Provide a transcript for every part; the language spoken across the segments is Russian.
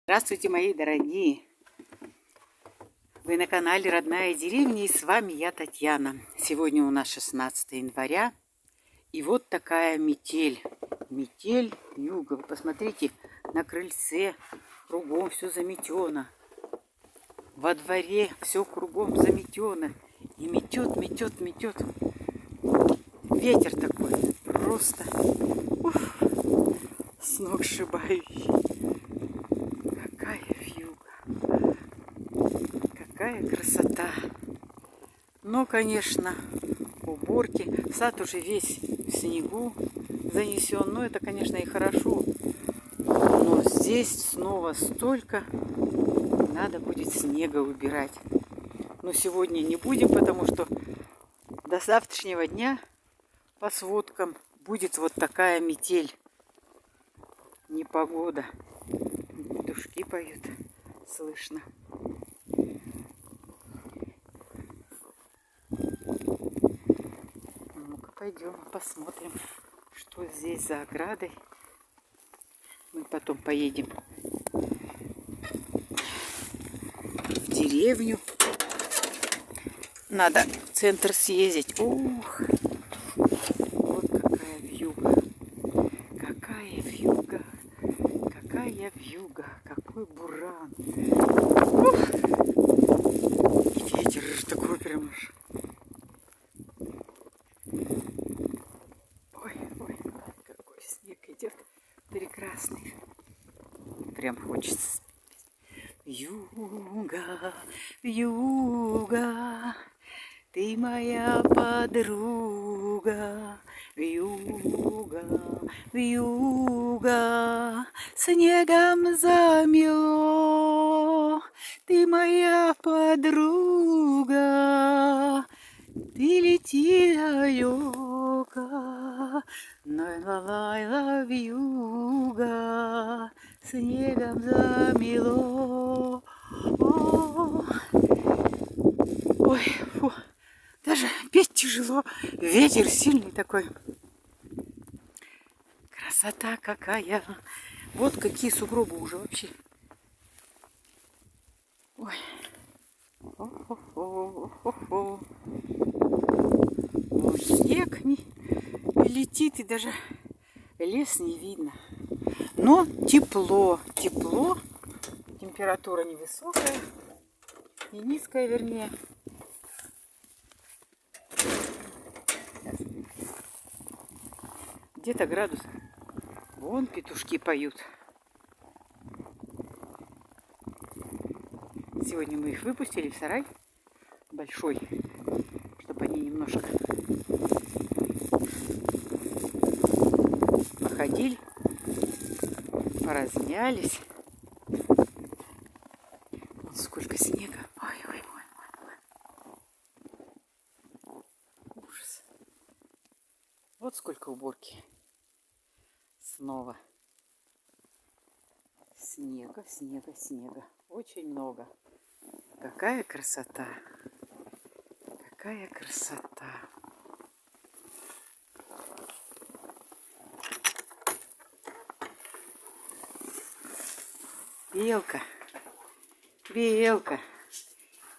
Здравствуйте, мои дорогие! Вы на канале Родная деревня, и с вами я, Татьяна. Сегодня у нас 16 января, и вот такая метель. Метель юга. Вы посмотрите, на крыльце кругом все заметено. Во дворе все кругом заметено. И метет, метет, метет. Ветер такой, просто сногсшибающий. Какая вьюга. Какая красота! Но, конечно, уборки. Сад уже весь в снегу занесен. Но это, конечно, и хорошо. Но здесь снова столько. Надо будет снега убирать. Но сегодня не будем, потому что до завтрашнего дня по сводкам будет вот такая метель. Непогода. Петушки поют. Слышно. Ну-ка, пойдем посмотрим, что здесь за оградой. Мы потом поедем в деревню. Надо в центр съездить. Ух, вот какая вьюга. Какая вьюга. Какая вьюга. Какой буран. Ух. И ветер такой прям аж. Ой, ой, какой снег идет. Прекрасный. Прям хочется. Вьюга, вьюга, ты моя подруга. Вьюга, вьюга, снегом замело. Ты моя подруга, ты лети далеко. Лай-ла-лай-ла, вьюга, снегом замело. Ой, фу. Даже петь тяжело. Ветер сильный такой. Красота какая. Вот какие сугробы уже вообще. Ой. О-хо-хо-хо-хо. Ой, снег летит, и даже лес не видно. Но тепло, тепло. Температура невысокая, не низкая, вернее. Где-то градус. Вон петушки поют. Сегодня мы их выпустили в сарай большой, чтобы они немножко походили, поразмялись. Вот сколько снега. Ой, ой, ой, ой. Ужас. Вот сколько уборки. Снова. Снега, снега, снега. Очень много. Какая красота. Какая красота. Белка. Белка.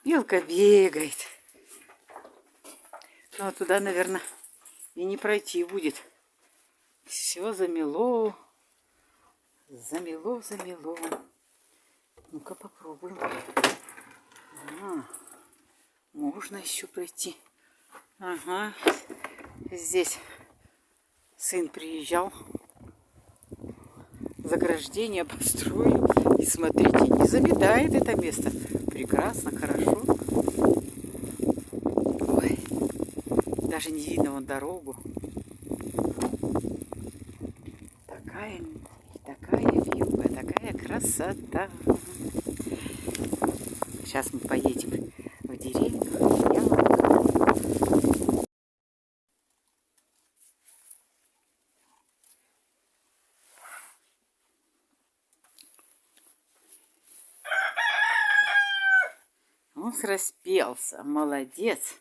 Белка бегает. Но туда, наверное, и не пройти будет. Все замело. Замело, замело. Ну-ка попробуем. Можно еще пройти. Ага. Здесь сын приезжал. Заграждение построил. И смотрите, не заметает это место. Прекрасно, хорошо. Ой. Даже не видно вон дорогу. Такая вьюга, такая красота. Сейчас мы поедем в деревню. Он распелся, молодец.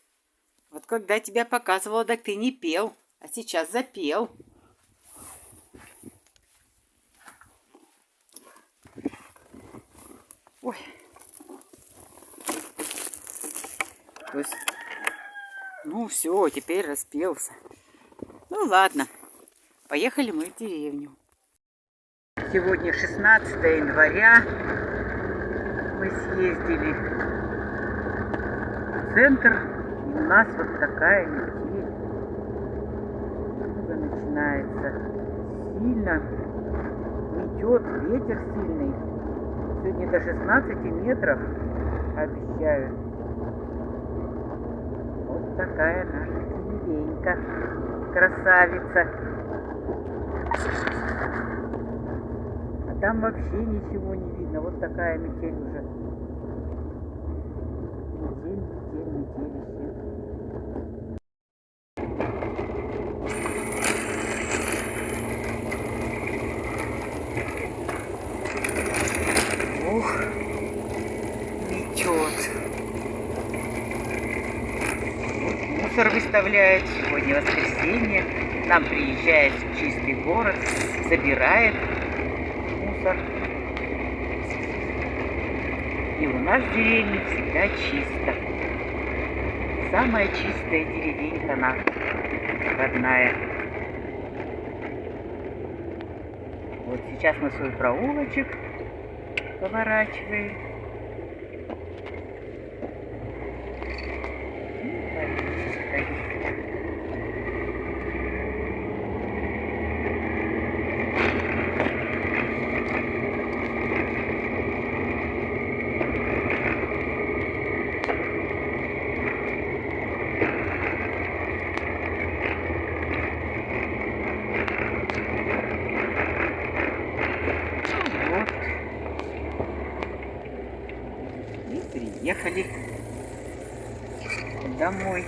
Вот когда тебя показывала, так ты не пел, а сейчас запел. Ой. То есть, ну все, теперь распелся. Ну ладно, поехали мы в деревню. Сегодня 16 января. Мы съездили в центр, и у нас вот такая метель. Откуда начинается? Сильно метет, ветер сильный. Сегодня до 16 метров обещают. Вот такая наша деревенька. Красавица. А там вообще ничего не видно. Вот такая метель уже. Метель, метель, метелище. Ух, метет. Вот мусор выставляет. Сегодня воскресенье. К нам приезжает чистый город, забирает мусор. И у нас в деревне всегда чисто. Самая чистая деревенька наша, родная. Вот сейчас мы свой проулочек поворачиваем. И приехали домой.